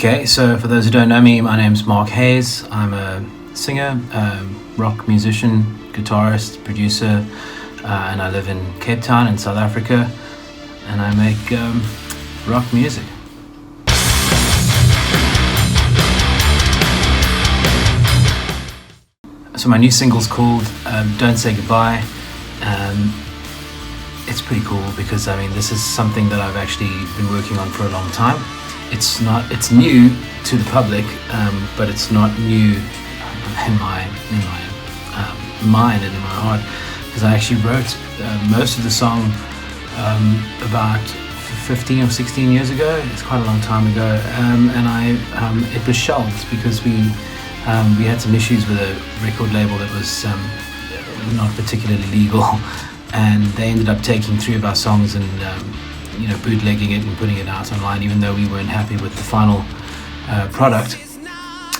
Okay, so for those who don't know me, my name's Mark Haze. I'm a singer, rock musician, guitarist, producer, and I live in Cape Town in South Africa, and I make rock music. So my new single's called Don't Say Goodbye. It's pretty cool because this is something that I've actually been working on for a long time. It's new to the public, but it's not new in my mind and in my heart, because I actually wrote most of the song about 15 or 16 years ago. It's quite a long time ago, and it was shelved because we had some issues with a record label that was not particularly legal, and they ended up taking 3 of our songs and bootlegging it and putting it out online, even though we weren't happy with the final product.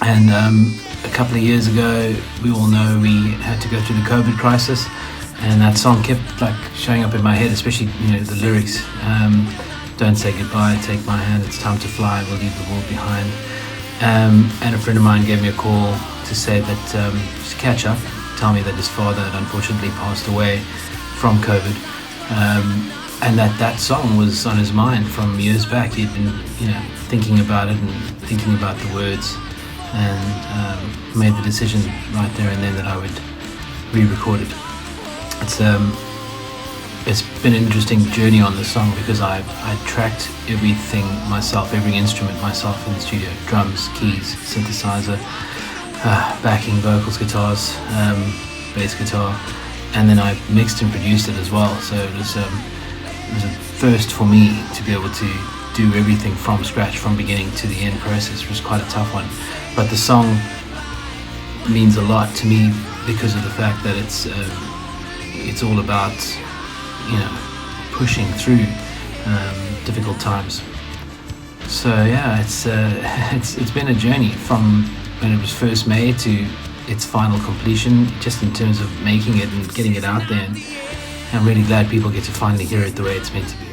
And a couple of years ago, we all know we had to go through the COVID crisis, and that song kept showing up in my head, especially the lyrics. Don't say goodbye, take my hand, it's time to fly, we'll leave the world behind. And a friend of mine gave me a call to say that just catch up, tell me that his father had unfortunately passed away from COVID, and that song was on his mind from years back. He'd been thinking about it and thinking about the words, and made the decision right there and then that I would re-record it. It's been an interesting journey on the song because I tracked everything myself, every instrument myself in the studio: drums, keys, synthesizer, backing vocals, guitars, bass guitar, and then I mixed and produced it as well. So it was a first for me to be able to do everything from scratch, from beginning to the end process. It was quite a tough one, but the song means a lot to me because of the fact that it's all about pushing through difficult times. So yeah, it's been a journey from when it was first made to its final completion, just in terms of making it and getting it out there. And I'm really glad people get to finally hear it the way it's meant to be heard.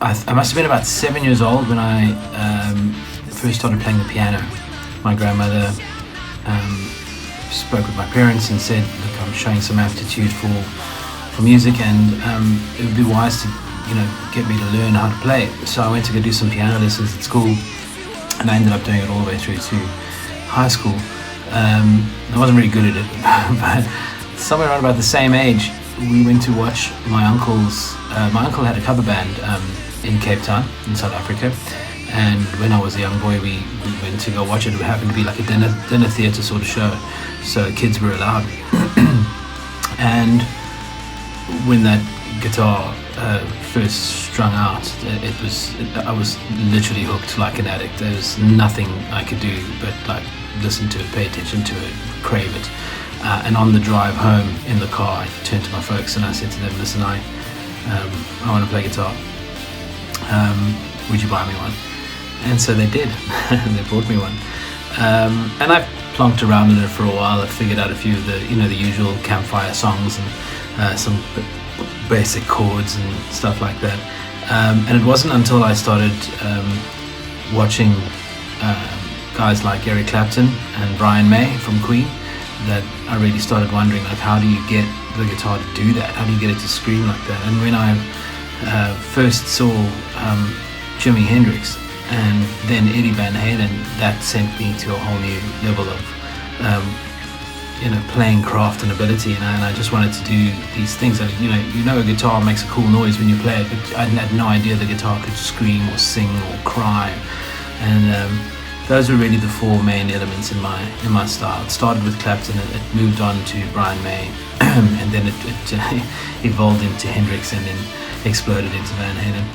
I must have been about 7 years old when I first started playing the piano. My grandmother spoke with my parents and said, look, I'm showing some aptitude for music, and it would be wise to get me to learn how to play. So I went to go do some piano lessons at school, and I ended up doing it all the way through to high school. I wasn't really good at it, but somewhere around about the same age, we went to watch my uncle's. My uncle had a cover band in Cape Town in South Africa, and when I was a young boy, we went to go watch it. It happened to be like a dinner theatre sort of show, so kids were allowed. And when that guitar first strung out, I was literally hooked like an addict. There was nothing I could do but listen to it, pay attention to it, crave it. And on the drive home in the car, I turned to my folks and I said to them, listen, I want to play guitar. Would you buy me one? And so they did. They bought me one. And I plonked around in it for a while. I figured out a few of the the usual campfire songs and some basic chords and stuff like that. And it wasn't until I started watching guys like Eric Clapton and Brian May from Queen that I really started wondering, how do you get the guitar to do that? How do you get it to scream like that? And when I first saw Jimi Hendrix and then Eddie Van Halen, that sent me to a whole new level of playing craft and ability, and I just wanted to do these things. A guitar makes a cool noise when you play it, but I had no idea the guitar could scream or sing or cry. And those were really the 4 main elements in my style. It started with Clapton, it moved on to Brian May, and then it evolved into Hendrix, and then exploded into Van Halen.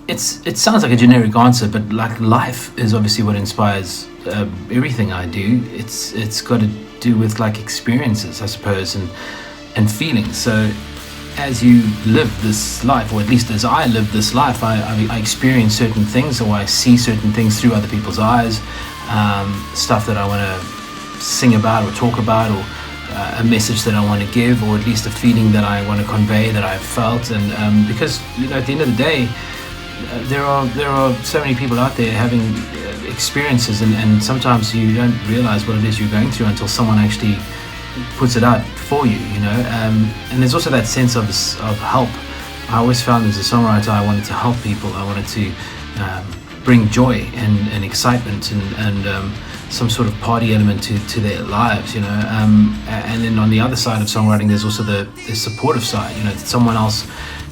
It sounds like a generic answer, but life is obviously what inspires everything I do. It's got to do with experiences, I suppose, and feelings. So as you live this life, or at least as I live this life, I experience certain things, or I see certain things through other people's eyes. stuff that I want to sing about or talk about, or a message that I want to give, or at least a feeling that I want to convey that I've felt. And because at the end of the day, there are so many people out there having experiences, and sometimes you don't realize what it is you're going through until someone actually puts it out for you, and there's also that sense of help. I always found as a songwriter I wanted to help people. I wanted to bring joy and excitement and some sort of party element to their lives, and then on the other side of songwriting there's also the supportive side, that someone else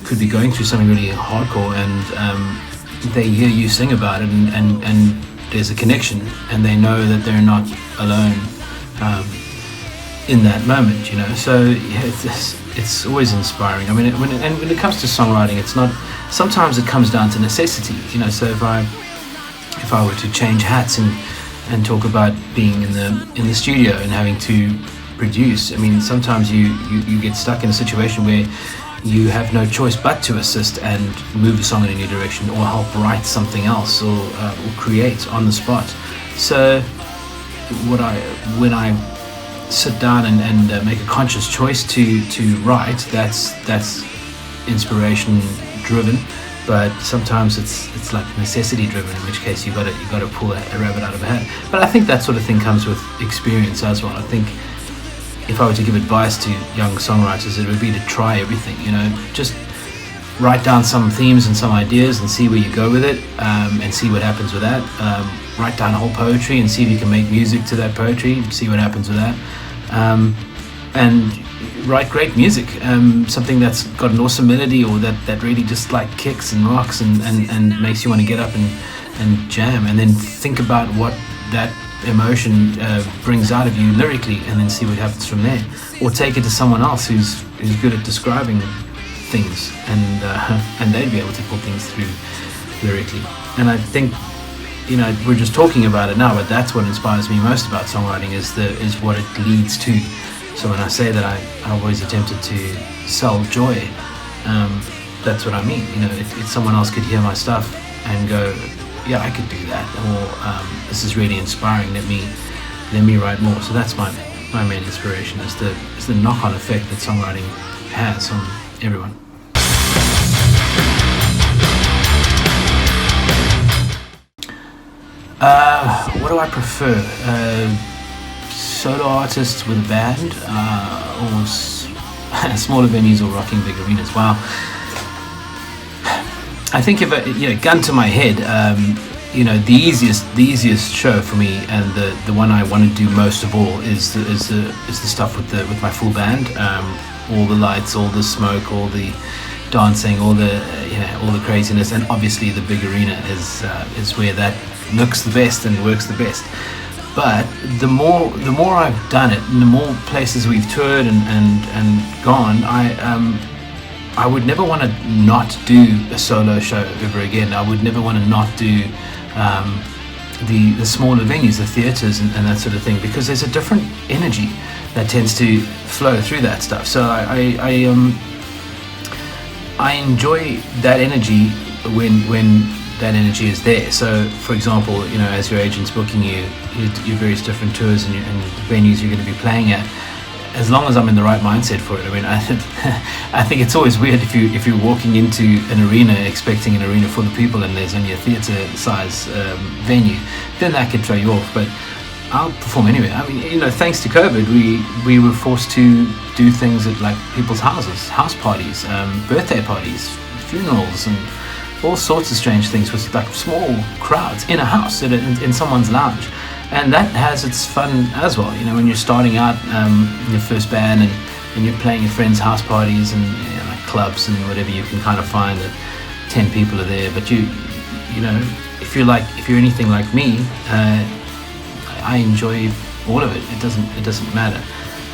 could be going through something really hardcore, and they hear you sing about it, and there's a connection, and they know that they're not alone in that moment, So it's always inspiring. I mean, when it comes to songwriting, it's not. Sometimes it comes down to necessity, So if I were to change hats and talk about being in the studio and having to produce, I mean, sometimes you get stuck in a situation where you have no choice but to assist and move a song in a new direction, or help write something else, or create on the spot. So when I sit down and make a conscious choice to write, that's inspiration driven, but sometimes it's like necessity driven, in which case you got to pull a rabbit out of a hat. But I think that sort of thing comes with experience as well. I think if I were to give advice to young songwriters, it would be to try everything, just write down some themes and some ideas and see where you go with it, and see what happens with that. Write down a whole poetry and see if you can make music to that poetry, see what happens with that. And write great music, something that's got an awesome melody, or that really just like kicks and rocks and makes you want to get up and jam, and then think about what that emotion brings out of you lyrically, and then see what happens from there. Or take it to someone else who's good at describing things, and they'd be able to pull things through lyrically. And I think we're just talking about it now, but that's what inspires me most about songwriting, is what it leads to. So when I say that I've always attempted to sell joy, that's what I mean. If someone else could hear my stuff and go, yeah, I could do that, or this is really inspiring, let me write more. So that's my main inspiration, is the knock-on effect that songwriting has on everyone. What do I prefer? Solo artists with a band, or smaller venues, or rocking big arenas? Wow. I think if gun to my head, the easiest show for me, and the one I want to do most of all, is the stuff with my full band. All the lights, all the smoke, all the dancing, all the craziness, and obviously the big arena is where that looks the best and works the best. But the more I've done it, and the more places we've toured and gone, I would never want to not do a solo show ever again. I would never want to not do the smaller venues, the theatres and that sort of thing, because there's a different energy that tends to flow through that stuff. So I enjoy that energy when that energy is there. So for example, as your agent's booking your various different tours and venues you're going to be playing at, as long as I'm in the right mindset for it. I mean, I think it's always weird if you're walking into an arena expecting an arena full of people and there's only a theatre size venue, then that could throw you off. But I'll perform anyway. I mean, thanks to COVID, we were forced to do things at like people's houses, house parties, birthday parties, funerals, and all sorts of strange things with like small crowds in a house, in someone's lounge. And that has its fun as well, when you're starting out in your first band and you're playing at friends' house parties and like clubs and whatever you can kind of find that 10 people are there. But if you're anything like me, I enjoy all of it. It doesn't matter.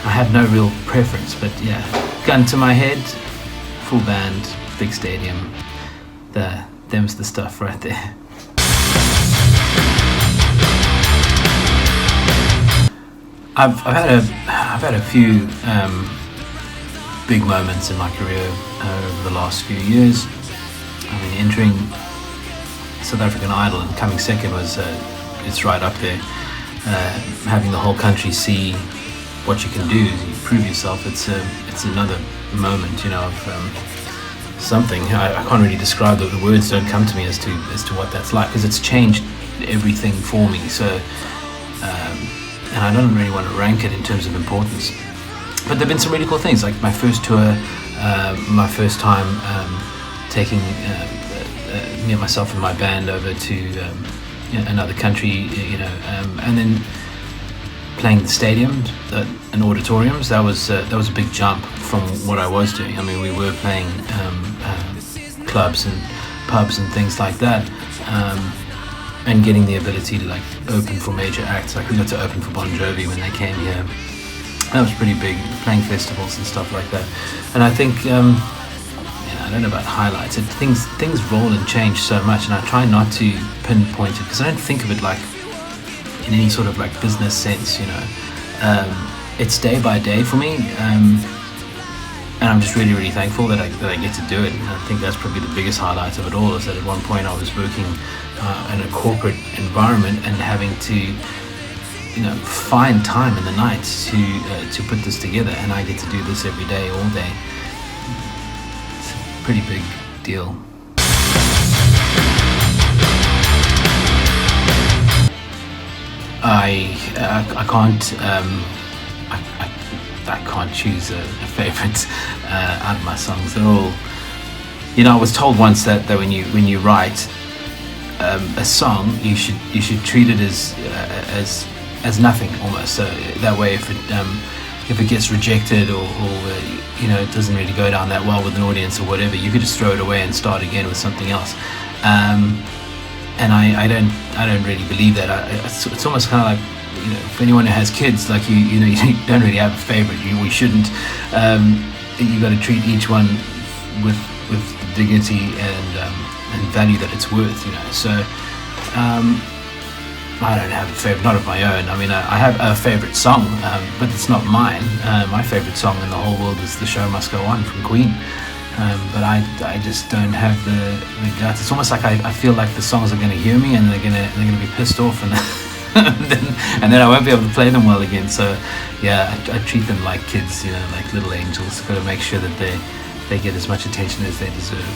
I have no real preference, but yeah, gun to my head, full band, big stadium. Them's the stuff right there. I've had a few big moments in my career over the last few years. I mean, entering South African Idol and coming second was it's right up there. Having the whole country see what you can do, you prove yourself. It's another moment, you know, of something. I can't really describe it. The words don't come to me as to what that's like, because it's changed everything for me. So, and I don't really want to rank it in terms of importance. But there've been some really cool things, like my first tour, my first time taking me and myself and my band over to another country, you know, and then playing the stadiums and auditoriums. That was a big jump from what I was doing. I mean, we were playing clubs and pubs and things like that, and getting the ability to like open for major acts. Like we got to open for Bon Jovi when they came here. That was pretty big, playing festivals and stuff like that. And I think, I don't know about highlights. Things roll and change so much, and I try not to pinpoint it, because I don't think of it like in any sort of like business sense, you know. It's day by day for me, and I'm just really, really thankful that I get to do it. And I think that's probably the biggest highlight of it all, is that at one point I was working in a corporate environment and having to, you know, find time in the night to put this together, and I get to do this every day, all day. It's a pretty big deal. I can't choose a favorite out of my songs. They're all, you know, I was told once that when you write a song, you should treat it as nothing almost. So that way, if it gets rejected or you know, it doesn't really go down that well with an audience or whatever, you could just throw it away and start again with something else. And I don't really believe that. It's almost kind of like, you know, for anyone who has kids, like you know, you don't really have a favorite. We shouldn't. You got to treat each one with dignity and value that it's worth, you know. So I don't have a favorite, not of my own. I mean, I have a favorite song, but it's not mine. My favorite song in the whole world is "The Show Must Go On" from Queen. But I just don't have the guts. It's almost like I feel like the songs are going to hear me and they're going to be pissed off, and then I won't be able to play them well again. So yeah, I treat them like kids, you know, like little angels. Got to make sure that they get as much attention as they deserve.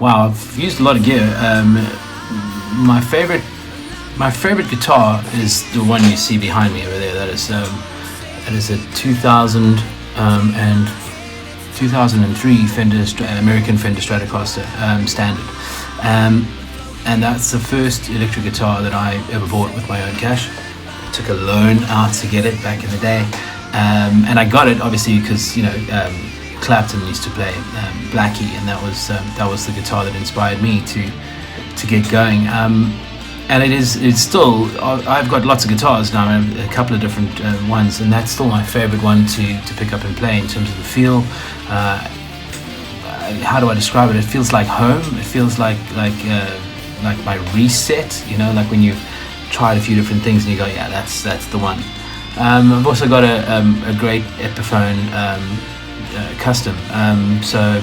Wow, I've used a lot of gear. My favorite guitar is the one you see behind me over there. That is a 2000 and 2003 American Fender Stratocaster standard, and that's the first electric guitar that I ever bought with my own cash. Took a loan out to get it back in the day, and I got it obviously because, you know, Clapton used to play Blackie, and that was the guitar that inspired me to get going. And it's still, I've got lots of guitars now, a couple of different ones, and that's still my favorite one to pick up and play in terms of the feel. How do I describe it? It feels like home. It feels like my reset, you know, like when you've tried a few different things and you go, yeah, that's the one. I've also got a great Epiphone custom, so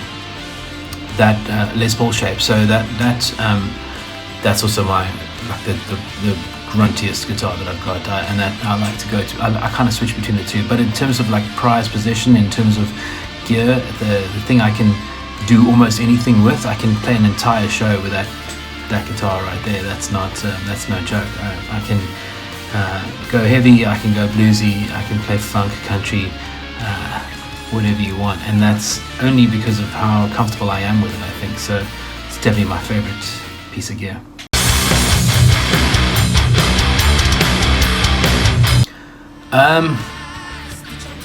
that Les Paul shape. So that's also my the gruntiest guitar that I've got, and that I like to go to. I kind of switch between the two, but in terms of like prized possession, in terms of gear, the thing I can do almost anything with. I can play an entire show with that guitar right there. That's no joke. I can go heavy, I can go bluesy, I can play funk, country, whatever you want, and that's only because of how comfortable I am with it, I think. So it's definitely my favorite piece of gear.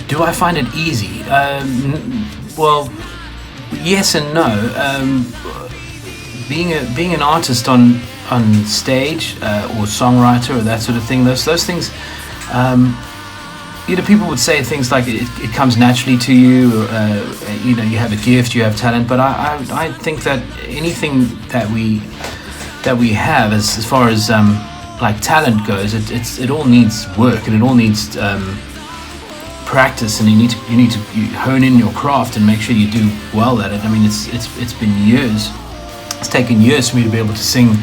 Do I find it easy? Well, yes and no. Being an artist on stage or songwriter or that sort of thing, those things, you know, people would say things like it comes naturally to you, or, you know, you have a gift, you have talent. But I think that anything that we have as far as like talent goes, it all needs work, and it all needs practice, and you need to hone in your craft and make sure you do well at it. I mean, it's been years it's taken years for me to be able to sing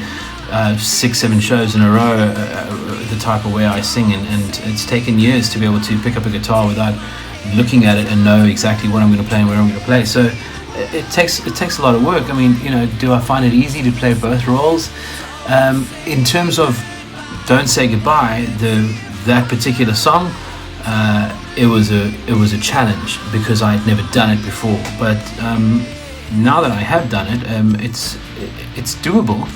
6-7 shows in a row, the type of way I sing, and it's taken years to be able to pick up a guitar without looking at it and know exactly what I'm going to play and where I'm going to play. So it takes a lot of work. I mean, do I find it easy to play both roles? In terms of Don't Say Goodbye, that particular song, it was a challenge because I'd never done it before. But now that I have done it, it's doable,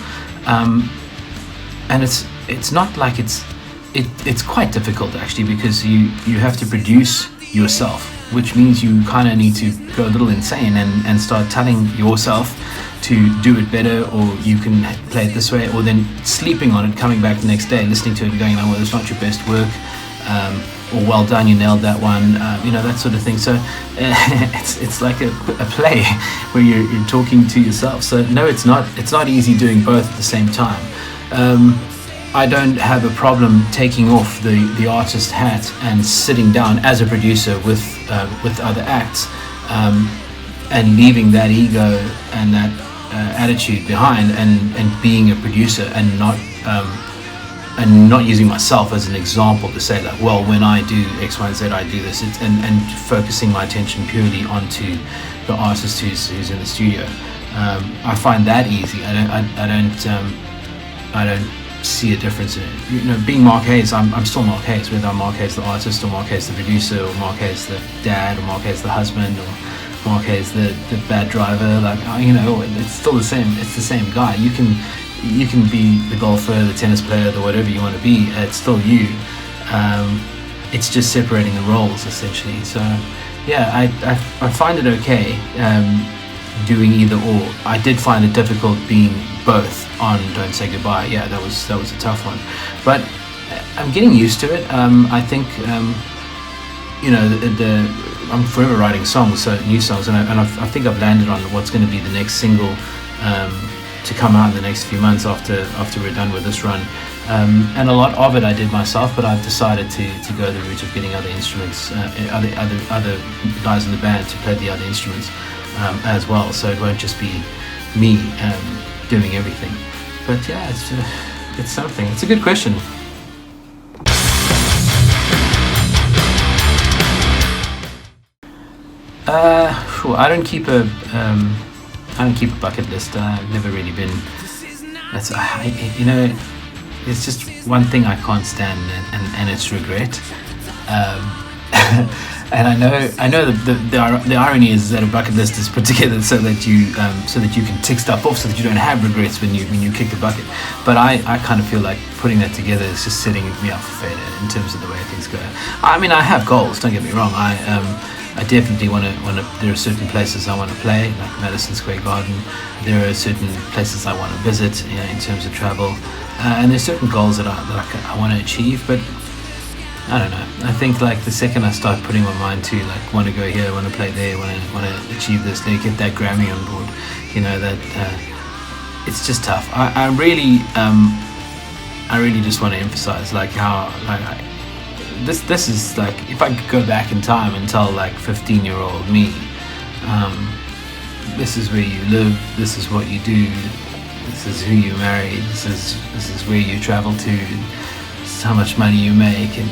and it's not like it's quite difficult actually, because you have to produce yourself, which means you kind of need to go a little insane and start telling yourself to do it better, or you can play it this way, or then sleeping on it, coming back the next day, listening to it and going, oh, well, it's not your best work, or well done, you nailed that one, that sort of thing. So it's like a play where you're talking to yourself. So no, it's not easy doing both at the same time. I don't have a problem taking off the artist hat and sitting down as a producer with other acts, and leaving that ego and that attitude behind, and being a producer, and not using myself as an example to say like, well, when I do X, Y, and Z, I do this, and focusing my attention purely onto the artist who's in the studio. I find that easy. I don't see a difference in it. Being Mark Haze, I'm still Mark Haze, whether I'm Mark Haze the artist, or Mark Haze the producer, or Mark Haze the dad, or Mark Haze the husband, or Mark Haze the bad driver. Like, it's still the same. It's the same guy. You can be the golfer, the tennis player, the whatever you want to be. It's still you. It's just separating the roles essentially. So yeah, I find it okay doing either or. I did find it difficult being both on Don't Say Goodbye. Yeah, that was a tough one, but I'm getting used to it. I think I'm forever writing songs, so new songs, and I think I've landed on what's going to be the next single to come out in the next few months after we're done with this run. And a lot of it I did myself, but I've decided to go the route of getting other instruments, other guys in the band to play the other instruments as well, so it won't just be me doing everything. But yeah, it's something. It's a good question. I don't keep a bucket list. I've never really been. It's just one thing I can't stand, and it's regret. And I know the irony is that a bucket list is put together so that you can tick stuff off, so that you don't have regrets when you kick the bucket. But I kind of feel like putting that together is just setting me up for failure in terms of the way things go. I mean, I have goals. Don't get me wrong. I definitely want to. There are certain places I want to play, like Madison Square Garden. There are certain places I want to visit, in terms of travel, and there's certain goals that I want to achieve. But I don't know. I think like the second I start putting my mind to like want to go here, want to play there, want to achieve this, they get that Grammy on board. That it's just tough. I really just want to emphasize like how like. This is like, if I could go back in time and tell like 15-year-old me, this is where you live, this is what you do, this is who you marry, this is where you travel to, this is how much money you make, and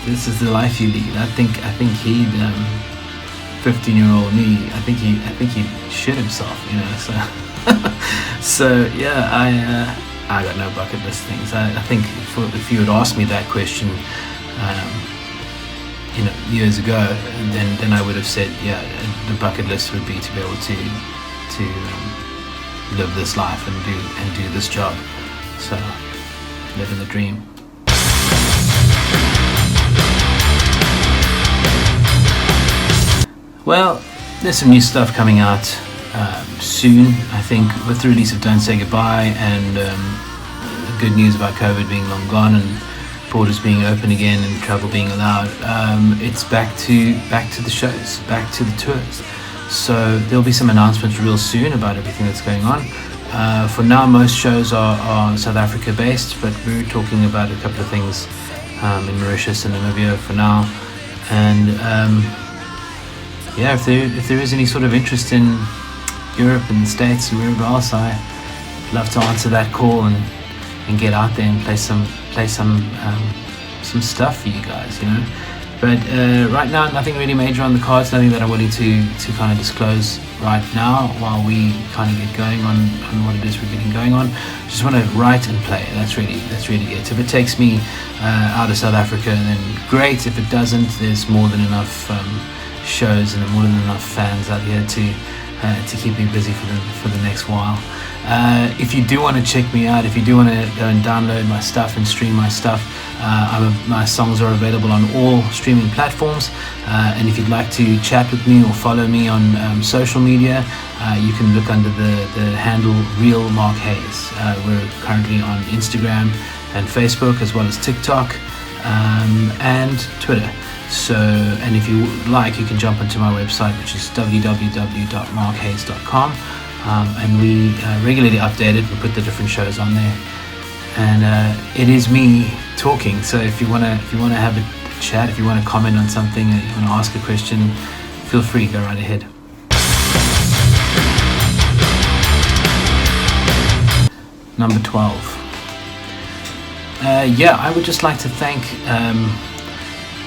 this is the life you lead. I think he'd 15-year-old me, I think he'd shit himself, so yeah, I got no bucket list things. I think if you had asked me that question, years ago, then I would have said, yeah, the bucket list would be to be able to live this life and do this job. So, living the dream. Well, there's some new stuff coming out soon, I think, with the release of Don't Say Goodbye, and the good news about COVID being long gone and borders being open again and travel being allowed. It's back to the shows, back to the tours. So there'll be some announcements real soon about everything that's going on. For now, most shows are South Africa based, but we're talking about a couple of things in Mauritius and Namibia for now. And yeah, if there is any sort of interest in Europe and the States and wherever else, I love to answer that call and get out there and play some stuff for you guys, you know. But right now, nothing really major on the cards, nothing that I'm willing to kind of disclose right now while we kind of get going on what it is we're getting going on. Just want to write and play. That's really it. If it takes me out of South Africa, then great. If it doesn't, there's more than enough shows and more than enough fans out here to keep me busy for the next while. If you do want to check me out, if you do want to go and download my stuff and stream my stuff, my songs are available on all streaming platforms. And if you'd like to chat with me or follow me on social media, you can look under the handle Real Mark Haze. We're currently on Instagram and Facebook, as well as TikTok and Twitter. So, and if you like, you can jump onto my website, which is www.markhaze.com, and we regularly update it and put the different shows on there. And it is me talking. So if you wanna have a chat, if you want to comment on something, if you want to ask a question, feel free, go right ahead. Number 12. I would just like to thank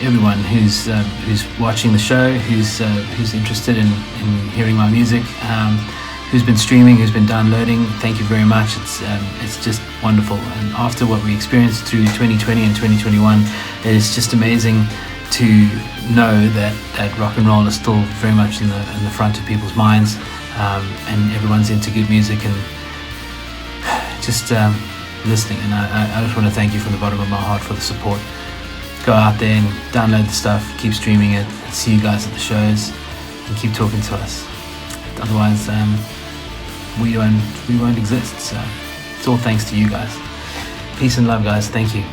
everyone who's watching the show, who's interested in hearing my music, who's been streaming, who's been downloading. Thank you very much. It's just wonderful. And after what we experienced through 2020 and 2021, it is just amazing to know that rock and roll is still very much in the front of people's minds, and everyone's into good music and just listening. And I just want to thank you from the bottom of my heart for the support. Go out there and download the stuff, keep streaming it, see you guys at the shows, and keep talking to us. Otherwise, we won't exist. So it's all thanks to you guys. Peace and love, guys. Thank you.